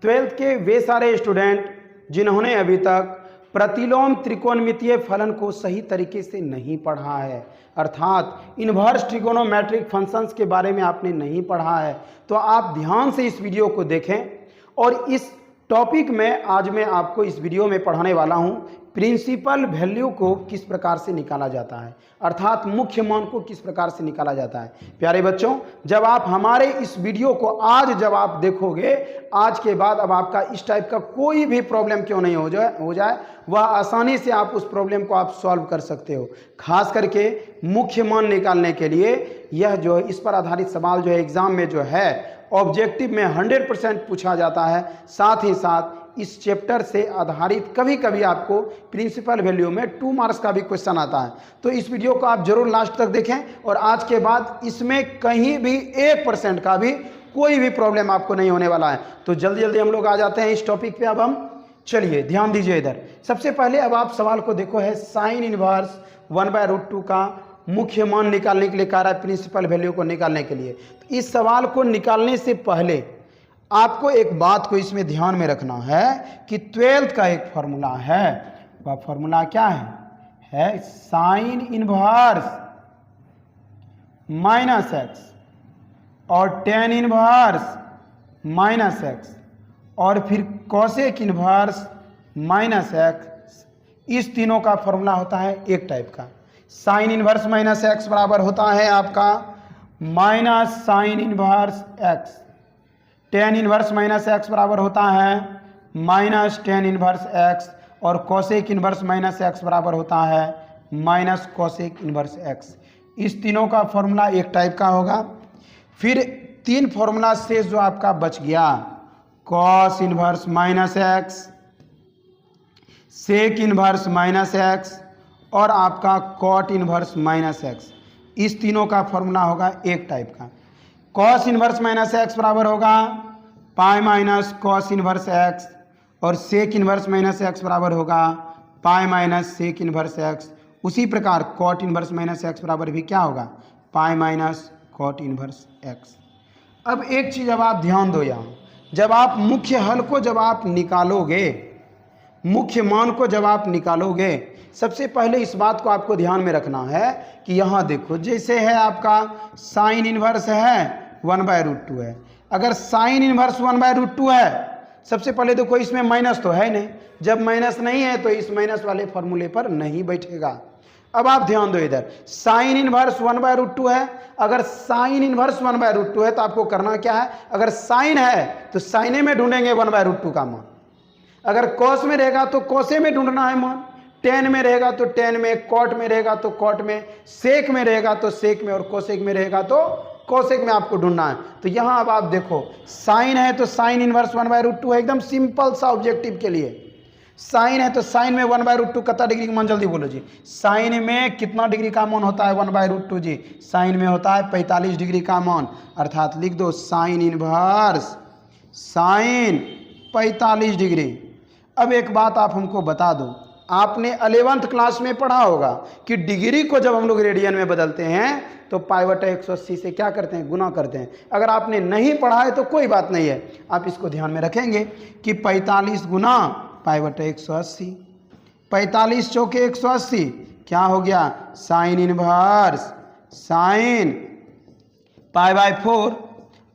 Twelfth के वे सारे student जिन्होंने अभी तक प्रतिलोम त्रिकोणमितीय फलन को सही तरीके से नहीं पढ़ा है, अर्थात इन्वर्स ट्रिगोनोमेट्रिक फंक्शंस के बारे में आपने नहीं पढ़ा है, तो आप ध्यान से इस वीडियो को देखें। और इस टॉपिक में आज मैं आपको इस वीडियो में पढ़ाने वाला हूं प्रिंसिपल वैल्यू को किस प्रकार से निकाला जाता है, अर्थात मुख्य मान को किस प्रकार से निकाला जाता है। प्यारे बच्चों, जब आप हमारे इस वीडियो को आज जब आप देखोगे, आज के बाद अब आपका इस टाइप का कोई भी प्रॉब्लम क्यों नहीं हो जाए वह आसानी से आप उस प्रॉब्लम को आप सॉल्व कर सकते हो। खास करके मुख्य मान निकालने के लिए यह जो है इस पर आधारित सवाल जो है एग्जाम में जो है ऑब्जेक्टिव में 100% पूछा जाता है। साथ ही साथ इस चैप्टर से आधारित कभी कभी आपको प्रिंसिपल वैल्यू में 2 मार्क्स का भी क्वेश्चन आता है। तो इस वीडियो को आप जरूर लास्ट तक देखें और आज के बाद इसमें कहीं भी 1% का भी कोई भी प्रॉब्लम आपको नहीं होने वाला है। तो जल्दी जल्दी हम लोग आ जाते हैं इस टॉपिक पे। अब हम चलिए ध्यान दीजिए इधर। सबसे पहले अब आप सवाल को देखो, है साइन इनवर्स 1/√2 का मुख्य मान निकालने के लिए कह रहा है, प्रिंसिपल वैल्यू को निकालने के लिए। तो इस सवाल को निकालने से पहले आपको एक बात को इसमें ध्यान में रखना है कि 12th का एक फॉर्मूला है। वह फॉर्मूला क्या है साइन इनवर्स माइनस एक्स और टेन इनवर्स माइनस एक्स और फिर कॉसेक इनवर्स माइनस एक्स। इस तीनों का फॉर्मूला होता है एक टाइप का। साइन इनवर्स माइनस एक्स बराबर होता है आपका minus sine inverse x. Tan inverse minus X बराबर होता है माइनस टेन इनवर्स एक्स और कॉसेक इनवर्स माइनस एक्स बराबर होता है माइनस कॉसेक इनवर्स एक्स। इस तीनों का फॉर्मूला एक टाइप का होगा। फिर 3 फॉर्मूला से जो आपका बच गया, cos inverse minus X, sec inverse minus X और आपका कॉट इनवर्स माइनस एक्स। इस तीनों का फॉर्मूला होगा एक टाइप का। कॉस इनवर्स माइनस एक्स बराबर होगा pi minus cos inverse X और सेक इनवर्स माइनस एक्स बराबर होगा pi minus sec inverse X. उसी प्रकार कॉट इनवर्स माइनस एक्स बराबर भी क्या होगा, pi minus cot inverse X. अब एक चीज़ अब आप ध्यान दो यहाँ, जब आप मुख्य हल को जब आप निकालोगे, मुख्य मान को जब आप निकालोगे, सबसे पहले इस बात को आपको ध्यान में रखना है कि यहाँ देखो, जैसे है आपका साइन इनवर्स है 1/√2 है। अगर साइन इनवर्स 1/√2 है, सबसे पहले देखो इसमें माइनस तो है नहीं। जब माइनस नहीं है तो इस माइनस वाले फॉर्मूले पर नहीं बैठेगा। अब आप ध्यान दो इधर, साइन इनवर्स 1/√2 है। अगर साइन इनवर्स 1/√2 है तो आपको करना क्या है, अगर साइन है तो साइने में ढूंढेंगे 1/√2 का मान। अगर कॉस में रहेगा तो कॉसे में ढूंढना है मान, टेन में रहेगा तो टेन में, कॉट में रहेगा तो कॉट में, सेक में रहेगा तो सेक में और कोसेक में रहेगा तो कोसेक में आपको ढूंढना है। तो यहां अब आप देखो, साइन है तो साइन इनवर्स 1/√2 है, एकदम सिंपल सा ऑब्जेक्टिव के लिए। साइन है तो साइन में 1/√2 कितना डिग्री का मान, जल्दी बोलो जी। साइन में कितना डिग्री का मान होता है 1/√2 जी, साइन में होता है 45 डिग्री का मान। अर्थात लिख दो साइन इनवर्स साइन 45 डिग्री। अब एक बात आप हमको बता दो, आपने 11th क्लास में पढ़ा होगा कि डिग्री को जब हम लोग रेडियन में बदलते हैं तो π/180 से क्या करते हैं, गुना करते हैं। अगर आपने नहीं पढ़ा है तो कोई बात नहीं है, आप इसको ध्यान में रखेंगे कि 45 गुना π/180, 45 चौके 180 क्या हो गया, साइन इनवर्स साइन π/4।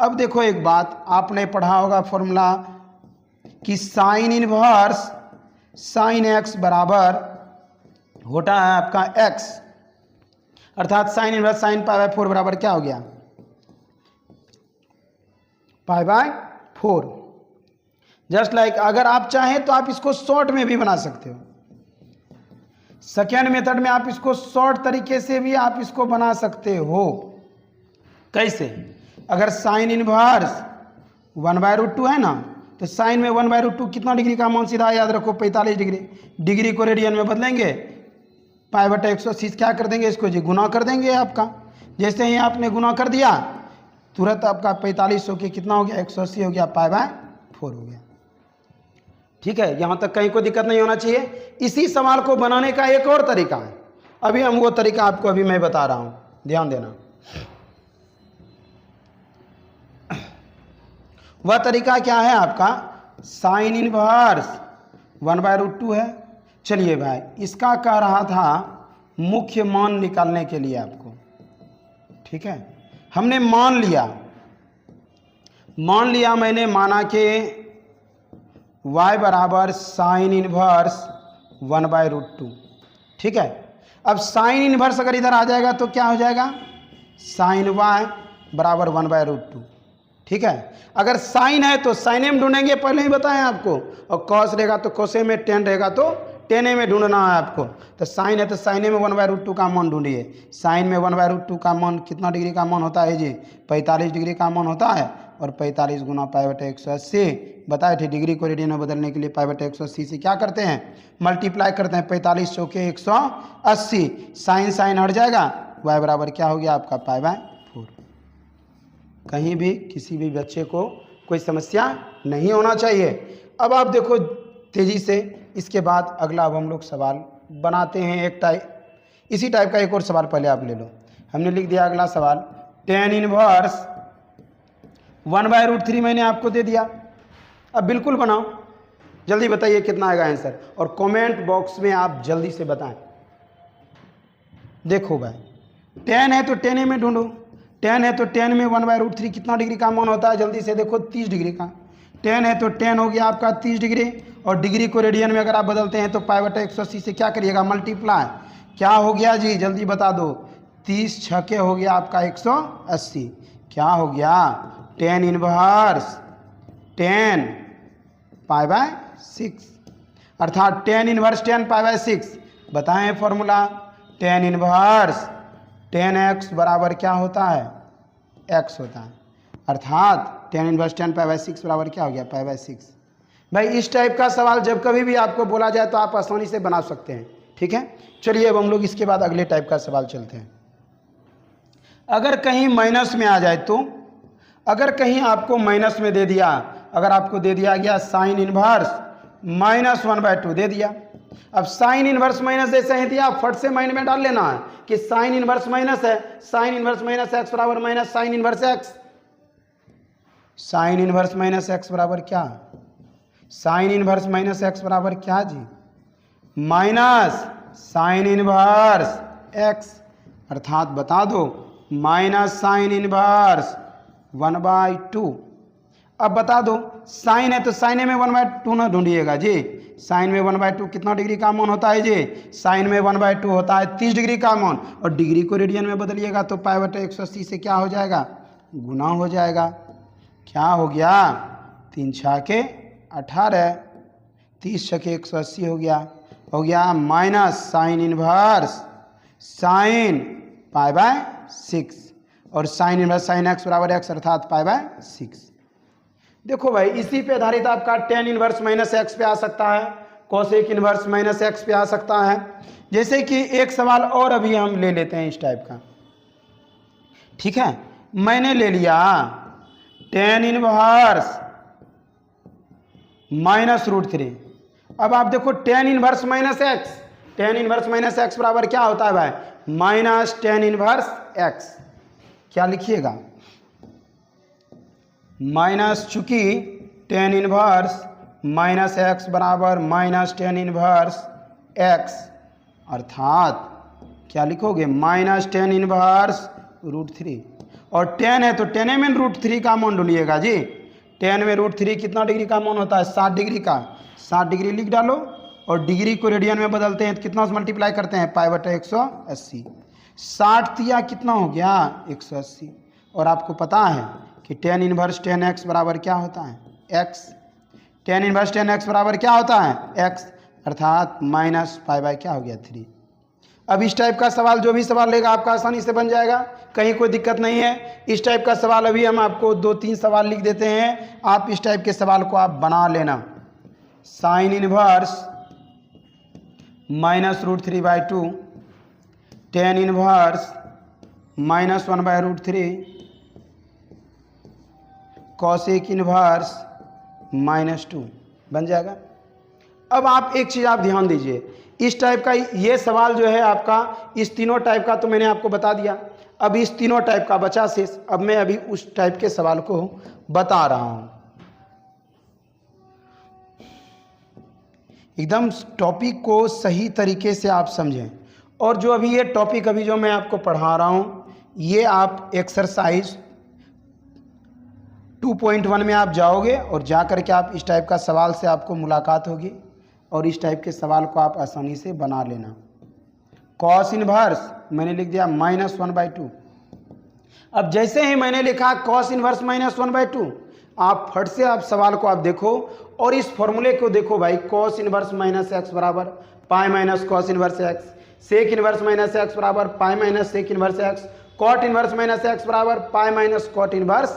अब देखो एक बात आपने पढ़ा होगा फॉर्मूला कि साइन इनवर्स साइन एक्स बराबर होता है आपका एक्स, अर्थात साइन इनवर्स साइन π/4 बराबर क्या हो गया, π/4। जस्ट लाइक अगर आप चाहें तो आप इसको शॉर्ट में भी बना सकते हो। सेकेंड मेथड में आप इसको शॉर्ट तरीके से भी आप इसको बना सकते हो। कैसे, अगर साइन इनवर्स 1/√2 है ना, तो साइन में 1/√2 कितना डिग्री का मान, सीधा याद रखो 45 डिग्री। डिग्री को रेडियन में बदलेंगे, π/180 क्या कर देंगे, इसको जी गुना कर देंगे आपका। जैसे ही आपने गुना कर दिया तुरंत आपका 45 हो के कितना हो गया, 180 हो गया, π/4 हो गया। ठीक है, यहाँ तक कहीं कोई दिक्कत नहीं होना चाहिए। इसी सवाल को बनाने का एक और तरीका है, अभी हम वो तरीका आपको अभी मैं बता रहा हूँ, ध्यान देना। वह तरीका क्या है आपका, साइन इनवर्स 1/√2 है। चलिए भाई, इसका कह रहा था मुख्य मान निकालने के लिए आपको, ठीक है। हमने मान लिया मैंने माना कि y बराबर साइन इनवर्स 1/√2, ठीक है। अब साइन इनवर्स अगर इधर आ जाएगा तो क्या हो जाएगा, साइन y बराबर 1/√2, ठीक है। अगर साइन है तो साइन में ढूंढेंगे, पहले ही बताएं आपको, और कॉस रहेगा तो कोसे में, टेन रहेगा तो टेने में ढूंढना है आपको। तो साइन है तो साइने में 1/√2 का मान ढूंढिए। साइन में 1/√2 का मान कितना डिग्री का मान होता है जी, 45 डिग्री का मान होता है। और 45 गुना π/180, बताए थे डिग्री को रेडियन में बदलने के लिए π/180 से क्या करते हैं, मल्टीप्लाई करते हैं। 45 चौके 180, साइन हट जाएगा, y बराबर क्या हो गया आपका π/4। कहीं भी किसी भी बच्चे को कोई समस्या नहीं होना चाहिए। अब आप देखो तेजी से, इसके बाद अगला अब हम लोग सवाल बनाते हैं एक इसी टाइप का एक और सवाल पहले आप ले लो। हमने लिख दिया अगला सवाल, tan इनवर्स 1/√3 मैंने आपको दे दिया। अब बिल्कुल बनाओ, जल्दी बताइए कितना आएगा आंसर, और कमेंट बॉक्स में आप जल्दी से बताएं। देखो भाई, tan है तो tan में ढूंढो, tan है तो tan में 1/√3 कितना डिग्री का मान होता है, जल्दी से देखो 30 डिग्री का। tan है तो tan हो गया आपका 30 डिग्री, और डिग्री को रेडियन में अगर आप बदलते हैं तो π/180 से क्या करिएगा, मल्टीप्लाई। क्या हो गया जी, जल्दी बता दो, 30 छके हो गया आपका 180। क्या हो गया, tan इनवर्स 10 π/6, अर्थात tan इनवर्स 10 π/6। बताएं फॉर्मूला, tan इनवर्स 10x बराबर क्या होता है, x होता है, अर्थात tan इनवर्स 10 π/6 बराबर क्या हो गया, π/6। भाई इस टाइप का सवाल जब कभी भी आपको बोला जाए तो आप आसानी से बना सकते हैं, ठीक है। चलिए अब हम लोग इसके बाद अगले टाइप का सवाल चलते हैं। अगर कहीं माइनस में आ जाए तो, अगर कहीं आपको माइनस में दे दिया, अगर आपको दे दिया गया साइन इनवर्स -1/2 दे दिया। अब साइन इनवर्स माइनस जैसे ही दिया, फट से माइंड में डाल लेना है कि साइन इनवर्स माइनस है, साइन इनवर्स माइनस एक्स बराबर minus sine inverse x. Sine inverse minus X बराबर क्या, साइन इनवर्स माइनस एक्स बराबर क्या जी, माइनस साइन इनवर्स एक्स, अर्थात बता दो माइनस साइन इनवर्स 1/2। अब बता दो, साइन है तो साइन में 1/2 ना ढूंढिएगा जी। साइन में 1/2 कितना डिग्री का मान होता है जी, साइन में 1/2 होता है 30 डिग्री का मान, और डिग्री को रेडियन में बदलिएगा तो π/180 से क्या हो जाएगा, गुना हो जाएगा। क्या हो गया, 3 छके 18, 30 छके 180 हो गया माइनस साइन इनवर्स साइन π/6, और साइन इनवर्स साइन एक्स बराबर एक्स, अर्थात π/6। देखो भाई, इसी पे आधारित आपका tan इनवर्स माइनस एक्स पे आ सकता है, कोसेक इनवर्स माइनस एक्स पे आ सकता है। जैसे कि एक सवाल और अभी हम ले लेते हैं इस टाइप का, ठीक है। मैंने ले लिया tan इनवर्स -√3। अब आप देखो tan inverse minus x, tan inverse minus X बराबर क्या होता है भाई, माइनस tan इनवर्स एक्स। क्या लिखिएगा, माइनस, चूंकि tan इनवर्स माइनस एक्स बराबर माइनस tan इनवर्स एक्स, अर्थात क्या लिखोगे, माइनस tan इनवर्स √3। और tan है तो tan में √3 का मान ढूंढिएगा जी। tan में √3 कितना डिग्री का मान होता है, 60 डिग्री का। 60 डिग्री लिख डालो, और डिग्री को रेडियन में बदलते हैं तो कितना से मल्टीप्लाई करते हैं, π/180। 60 दिया कितना हो गया, 180। और आपको पता है कि tan इनवर्स tan x बराबर क्या होता है, x। tan inverse tan x बराबर क्या होता है, x, अर्थात माइनस π/, क्या हो गया, 3। अब इस टाइप का सवाल जो भी सवाल लेगा आपका आसानी से बन जाएगा, कहीं कोई दिक्कत नहीं है। इस टाइप का सवाल अभी हम आपको 2-3 सवाल लिख देते हैं, आप इस टाइप के सवाल को आप बना लेना। Sine inverse -√3/2, tan inverse -1/√3, cosec inverse -2 बन जाएगा। अब आप एक चीज़ आप ध्यान दीजिए, इस टाइप का ये सवाल जो है आपका, इस तीनों टाइप का तो मैंने आपको बता दिया। अब इस तीनों टाइप का बचा शेष, अब मैं अभी उस टाइप के सवाल को बता रहा हूँ। एकदम टॉपिक को सही तरीके से आप समझें। और जो अभी ये टॉपिक अभी जो मैं आपको पढ़ा रहा हूँ, ये आप एक्सरसाइज 2.1 में आप जाओगे और जा कर के आप इस टाइप का सवाल से आपको मुलाकात होगी और इस टाइप के सवाल को आप आसानी से बना लेना। कॉस इनवर्स मैंने लिख दिया -1/2। अब जैसे ही मैंने लिखा कॉस इनवर्स -1/2, आप फट से आप सवाल को आप देखो और इस फॉर्मूले को देखो भाई। कॉस इनवर्स माइनस एक्स बराबर pi minus cos inverse X, sec inverse minus X बराबर pi minus sec inverse X, cot inverse minus X बराबर pi minus cot inverse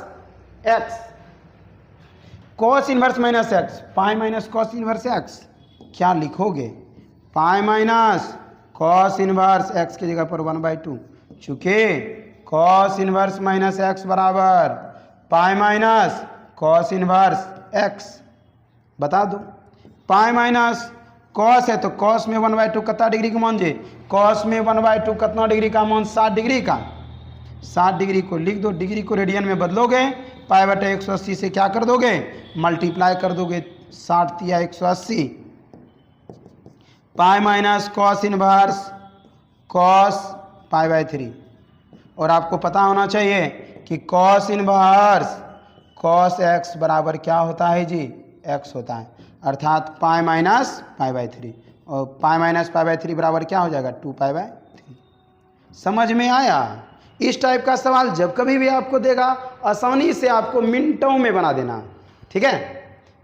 X. Cos inverse minus X, pi minus cos inverse X, क्या लिखोगे? Pi minus cos inverse X की जगह पर 1/2, चूंकि cos inverse minus X बराबर pi minus cos inverse x. बता दो, पाई माइनस कॉस है तो कॉस में 1/2 कितना डिग्री का मान जे? कॉस में 1/2 कितना डिग्री का मान? 60 डिग्री का। 60 डिग्री को लिख दो, डिग्री को रेडियन में बदलोगे, पाई बटे 180 से क्या कर दोगे? मल्टीप्लाई कर दोगे। 60 तिया 180, pi minus cos inverse cos पाई/3। और आपको पता होना चाहिए कि कॉस इनवर्स कॉस एक्स बराबर क्या होता है जी? एक्स होता है, अर्थात पाई माइनस पाई/3। और पाई माइनस पाई/3 बराबर क्या हो जाएगा? 2पाई/3। समझ में आया? इस टाइप का सवाल जब कभी भी आपको देगा, आसानी से आपको मिनटों में बना देना, ठीक है?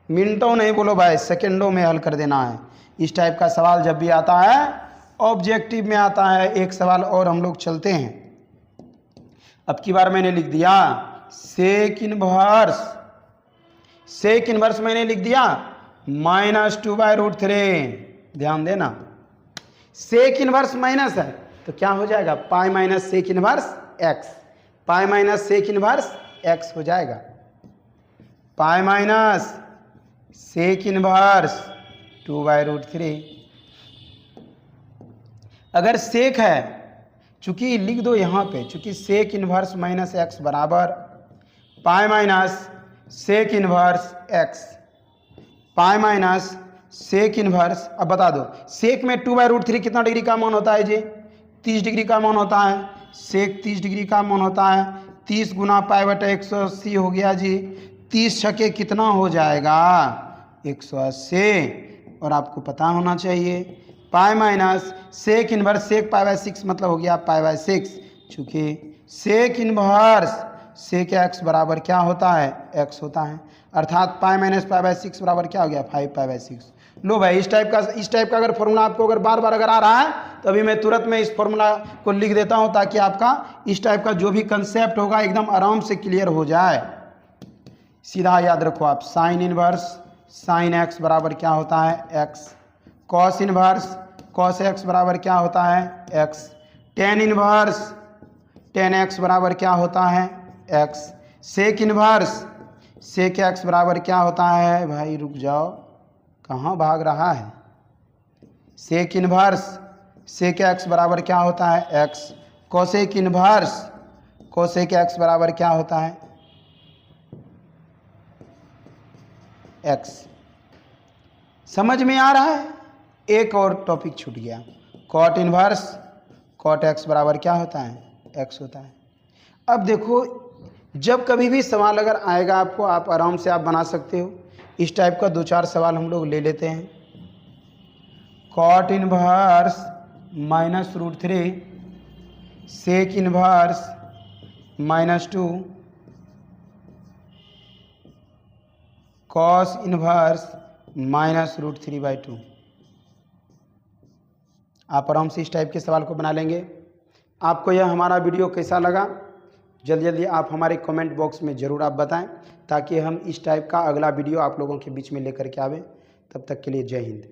मिनटों नहीं बोलो भाई, सेकंडों में हल कर देना है। इस टाइप का सवाल जब भी आता है, ऑब्जेक्टिव में आता है। एक सवाल और हम लोग चलते हैं। अब की बार मैंने लिख दिया सेक इनवर्स, सेक इनवर्स मैंने लिख दिया -2/√3। ध्यान देना, सेक इनवर्स माइनस है तो क्या हो जाएगा? Pi minus sec inverse X, pi minus sec inverse X हो जाएगा। Pi minus sec inverse 2/√3। अगर सेक है, चूंकि लिख दो यहाँ पे, चूंकि सेक इनवर्स माइनस एक्स बराबर pi minus sec inverse X, pi minus sec inverse. अब बता दो, सेक में 2/√3 कितना डिग्री का मान होता है जी? 30 डिग्री का मान होता है। सेक 30 डिग्री का मान होता है। 30 गुना पाई बटे 180 हो गया जी। 30 छके कितना हो जाएगा? 180। और आपको पता होना चाहिए पाई माइनस सेक इनवर्स सेक पाई/6 मतलब हो गया पाई/6, चूँकि सेक इनवर्स सेक एक्स बराबर क्या होता है? एक्स होता है, अर्थात पाई माइनस पाई/6 बराबर क्या हो गया? 5पाई/6। लो भाई, इस टाइप का अगर फॉर्मूला आपको अगर बार बार अगर आ रहा है तो अभी मैं तुरंत में इस फॉर्मूला को लिख देता हूँ, ताकि आपका इस टाइप का जो भी कंसेप्ट होगा एकदम आराम से क्लियर हो जाए। सीधा याद रखो आप, साइन इनवर्स साइन एक्स बराबर क्या होता है? X. Cos inverse cos X बराबर क्या होता है? X. Tan inverse tan X बराबर क्या होता है? X. Sec inverse sec X बराबर क्या होता है? भाई रुक जाओ, कहाँ भाग रहा है? सेक इनवर्स सेक एक्स बराबर क्या होता है? X. Cosec inverse cosec x बराबर क्या होता है? एक्स। समझ में आ रहा है? एक और टॉपिक छूट गया, कॉट इनवर्स कॉट एक्स बराबर क्या होता है? एक्स होता है। अब देखो, जब कभी भी सवाल अगर आएगा आपको, आप आराम से आप बना सकते हो। इस टाइप का 2-4 सवाल हम लोग ले लेते हैं। Cot inverse -√3 sec inverse -2 cos inverse -√3/2। आप आराम से इस टाइप के सवाल को बना लेंगे। आपको यह हमारा वीडियो कैसा लगा, जल्दी जल्दी आप हमारे कमेंट बॉक्स में ज़रूर आप बताएं, ताकि हम इस टाइप का अगला वीडियो आप लोगों के बीच में लेकर के आवें। तब तक के लिए जय हिंद।